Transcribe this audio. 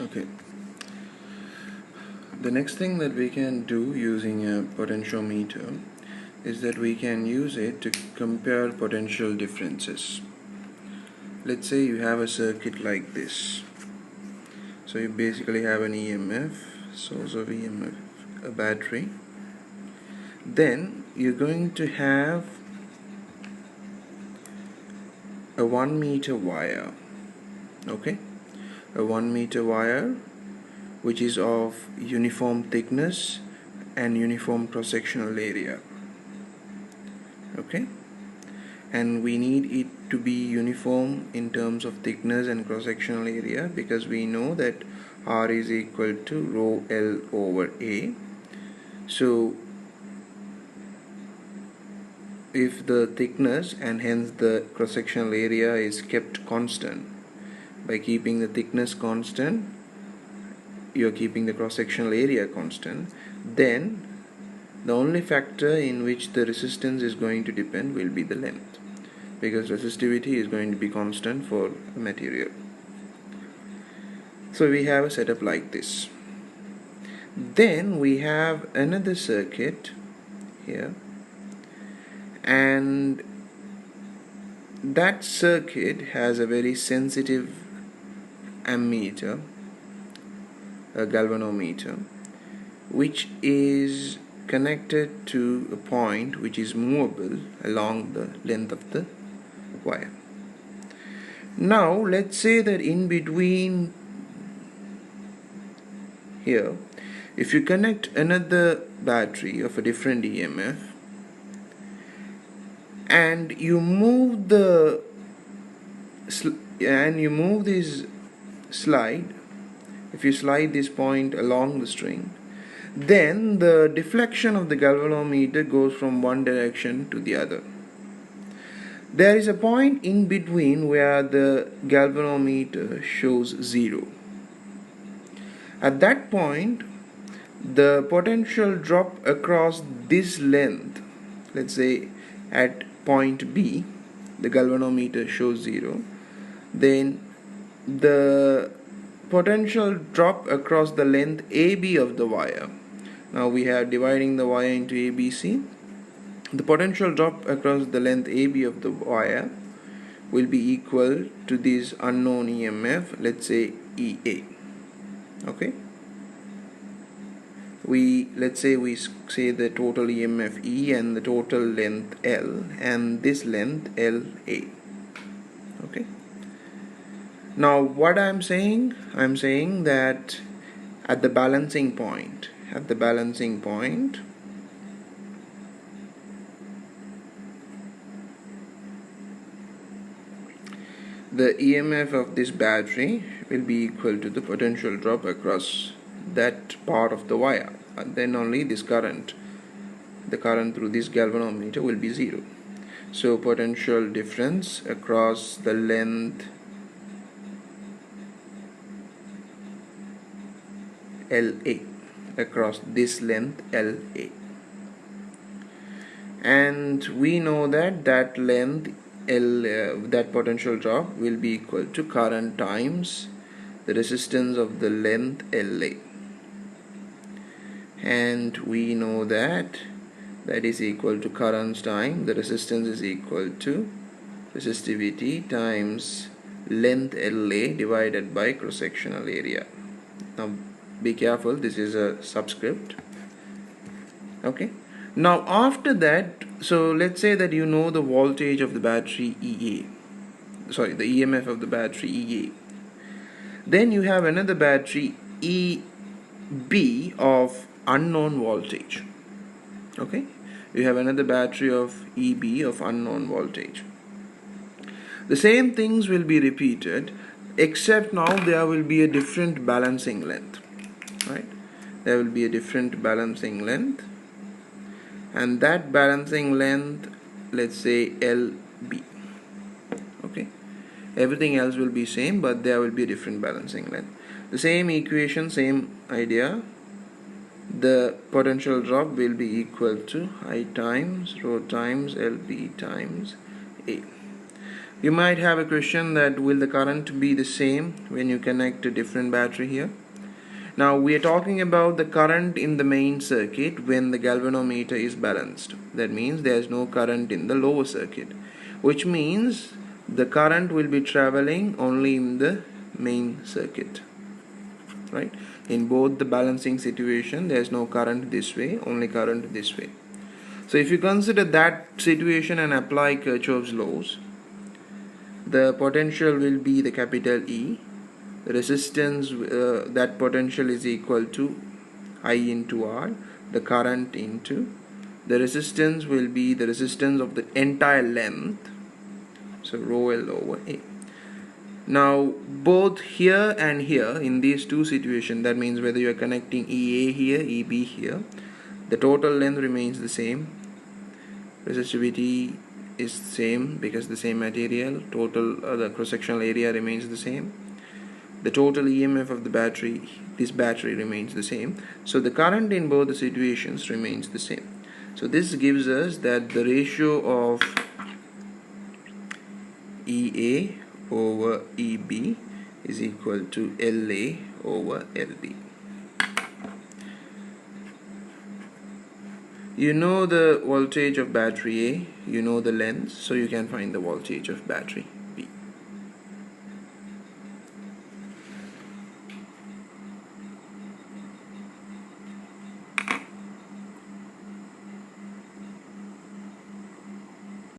Okay. The next thing that we can do using a potentiometer is that we can use it to compare potential differences. Let's say you have a circuit like this. So you basically have an EMF, source of EMF, a battery. Then you're going to have a 1 meter wire. Okay? A 1 meter wire which is of uniform thickness and uniform cross-sectional area. Okay, and we need it to be uniform in terms of thickness and cross-sectional area because we know that R is equal to rho L over A. So if the thickness and hence the cross-sectional area is kept constant, by keeping the thickness constant you're keeping the cross-sectional area constant, then the only factor in which the resistance is going to depend will be the length, because resistivity is going to be constant for a material. So we have a setup like this. Then we have another circuit here, and that circuit has a very sensitive ammeter, a galvanometer, which is connected to a point which is movable along the length of the wire. Now let's say that in between here, if you connect another battery of a different EMF and you move this slide, if you slide this point along the string, then the deflection of the galvanometer goes from one direction to the other. There is a point in between where the galvanometer shows 0. At that point, the potential drop across this length, let's say at point B, the galvanometer shows 0, then the potential drop across the length AB of the wire. Now we are dividing the wire into ABC. The potential drop across the length AB of the wire will be equal to this unknown EMF, let's say EA. Okay, let's say we say the total EMF E and the total length L, and this length LA. Okay, now what I'm saying that at the balancing point, the EMF of this battery will be equal to the potential drop across that part of the wire, and then only this current, the current through this galvanometer, will be 0. So potential difference across the length LA, across this length LA, and we know that that length that potential drop will be equal to current times the resistance of the length LA, and we know that is equal to current times the resistance is equal to resistivity times length LA divided by cross-sectional area. Now be careful, this is a subscript. Okay, now after that, so let's say that you know the voltage of the battery the EMF of the battery EA. Then you have another battery EB of unknown voltage. Okay, you have another battery of EB of unknown voltage. The same things will be repeated, except now there will be a different balancing length, right? There will be a different balancing length, and that balancing length, let's say LB. Okay, everything else will be same, but there will be a different balancing length. The same equation, same idea. The potential drop will be equal to I times rho times LB times A. You might have a question that will the current be the same when you connect a different battery here? Now we are talking about the current in the main circuit when the galvanometer is balanced. That means there is no current in the lower circuit, which means the current will be traveling only in the main circuit, right? In both the balancing situation, there is no current this way, only current this way. So if you consider that situation and apply Kirchhoff's laws, the potential will be the capital E. The resistance, that potential is equal to I into R, the current into the resistance will be the resistance of the entire length, so rho L over A. Now both here and here in these two situations, that means whether you are connecting EA here, EB here, the total length remains the same, resistivity is same because the same material, total the cross-sectional area remains the same, the total EMF of the battery, this battery remains the same, so the current in both the situations remains the same. So this gives us that the ratio of EA over EB is equal to LA over LB. You know the voltage of battery A, you know the length, so you can find the voltage of battery.